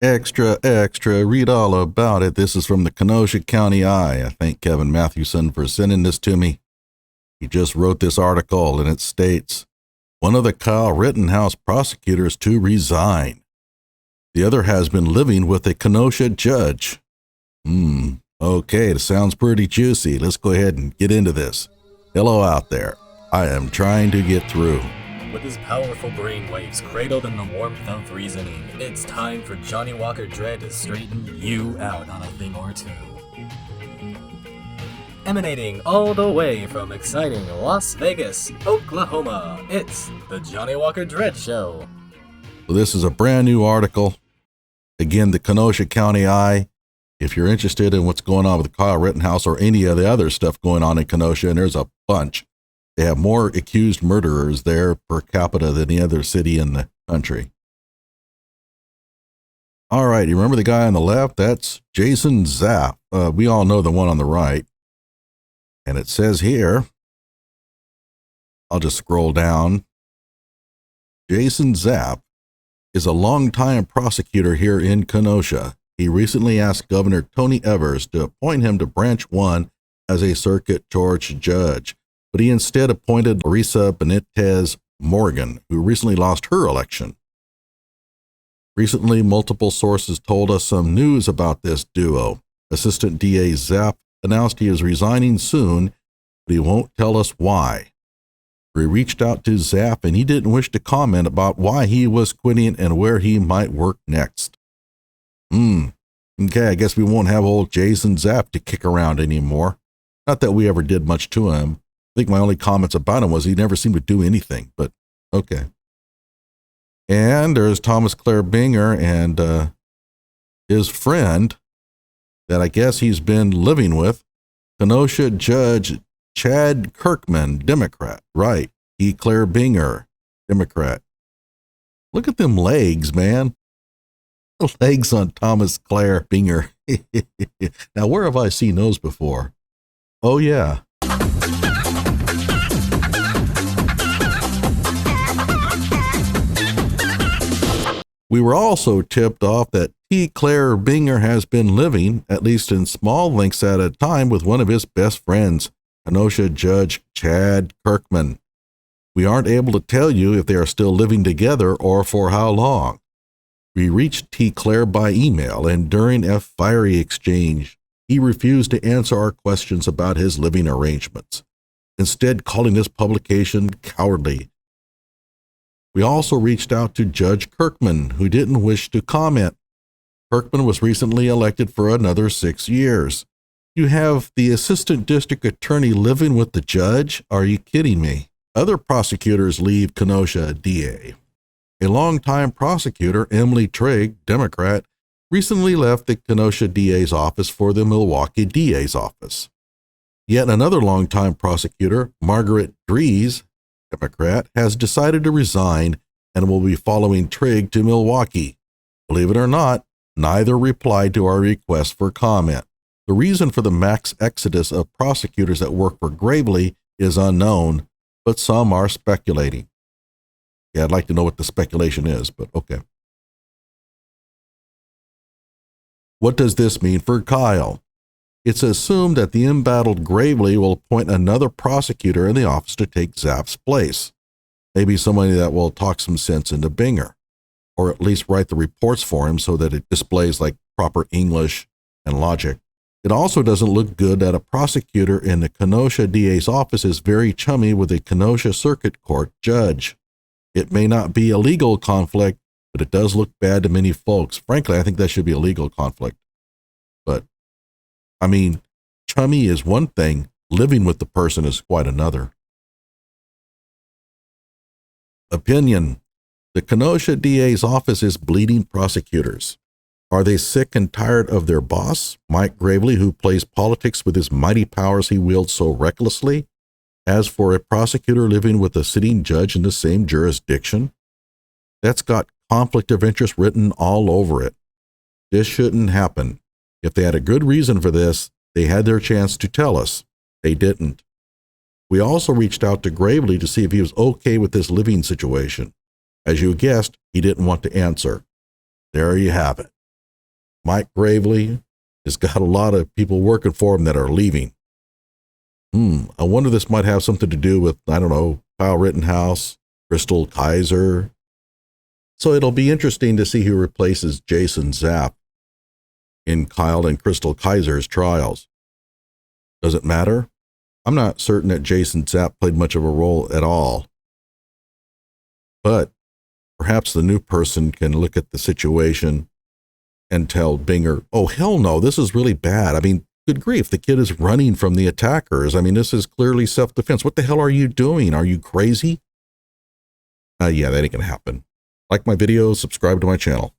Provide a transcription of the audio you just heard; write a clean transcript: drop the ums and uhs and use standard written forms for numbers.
Extra, extra, read all about it. This is from the Kenosha County Eye. I thank Kevin Mathewson for sending this to me. He just wrote this article, and it states, one of the Kyle Rittenhouse prosecutors to resign. The other has been living with a Kenosha judge. Okay, it sounds pretty juicy. Let's go ahead and get into this. Hello out there. I am trying to get through. With his powerful brainwaves cradled in the warmth of reasoning, it's time for Johnnie Walker Dread to straighten you out on a thing or two. Emanating all the way from exciting Las Vegas, Oklahoma, it's the Johnnie Walker Dread Show. So this is a brand new article. Again, the Kenosha County Eye. If you're interested in what's going on with Kyle Rittenhouse or any of the other stuff going on in Kenosha, and there's a bunch, they have more accused murderers there per capita than any other city in the country. All right, you remember the guy on the left? That's Jason Zap. We all know the one on the right. And it says here, I'll just scroll down. Jason Zap is a longtime prosecutor here in Kenosha. He recently asked Governor Tony Evers to appoint him to Branch 1 as a circuit court judge, but he instead appointed Larissa Benitez Morgan, who recently lost her election. Recently, multiple sources told us some news about this duo. Assistant DA Zap announced he is resigning soon, but he won't tell us why. We reached out to Zap, and he didn't wish to comment about why he was quitting and where he might work next. Okay, I guess we won't have old Jason Zap to kick around anymore. Not that we ever did much to him. I think my only comments about him was he never seemed to do anything, but okay. And there's Thomas Claire Binger and his friend that I guess he's been living with, Kenosha Judge Chad Kerkman, Democrat. Right, Claire Binger, Democrat. Look at them legs, man. The legs on Thomas Claire Binger. Now, where have I seen those before? Oh, yeah. We were also tipped off that Claire Binger has been living, at least in small lengths at a time, with one of his best friends, Kenosha Judge Chad Kerkman. We aren't able to tell you if they are still living together or for how long. We reached Claire by email, and during a fiery exchange, he refused to answer our questions about his living arrangements, instead calling this publication cowardly. We also reached out to Judge Kerkman, who didn't wish to comment. Kerkman was recently elected for another 6 years. You have the assistant district attorney living with the judge? Are you kidding me? Other prosecutors leave Kenosha DA. A longtime prosecutor, Emily Trigg, Democrat, recently left the Kenosha DA's office for the Milwaukee DA's office. Yet another longtime prosecutor, Margaret Dries, Democrat, has decided to resign and will be following Trigg to Milwaukee. Believe it or not, neither replied to our request for comment. The reason for the mass exodus of prosecutors that work for Gravely is unknown, but some are speculating. Yeah, I'd like to know what the speculation is, but okay. What does this mean for Kyle? It's assumed that the embattled Gravely will appoint another prosecutor in the office to take Zap's place. Maybe somebody that will talk some sense into Binger, or at least write the reports for him so that it displays like proper English and logic. It also doesn't look good that a prosecutor in the Kenosha DA's office is very chummy with a Kenosha Circuit Court judge. It may not be a legal conflict, but it does look bad to many folks. Frankly, I think that should be a legal conflict. But, I mean, chummy is one thing, living with the person is quite another. Opinion. The Kenosha DA's office is bleeding prosecutors. Are they sick and tired of their boss, Mike Gravely, who plays politics with his mighty powers he wields so recklessly? As for a prosecutor living with a sitting judge in the same jurisdiction, that's got conflict of interest written all over it. This shouldn't happen. If they had a good reason for this, they had their chance to tell us. They didn't. We also reached out to Gravely to see if he was okay with this living situation. As you guessed, he didn't want to answer. There you have it. Mike Gravely has got a lot of people working for him that are leaving. I wonder this might have something to do with, I don't know, Kyle Rittenhouse, Crystal Kaiser. So it'll be interesting to see who replaces Jason Zap in Kyle and Crystal Kaiser's trials. Does it matter? I'm not certain that Jason Zap played much of a role at all. But perhaps the new person can look at the situation and tell Binger, oh, hell no, this is really bad. I mean, good grief, the kid is running from the attackers. I mean, this is clearly self-defense. What the hell are you doing? Are you crazy? Yeah, that ain't gonna happen. Like my videos, subscribe to my channel.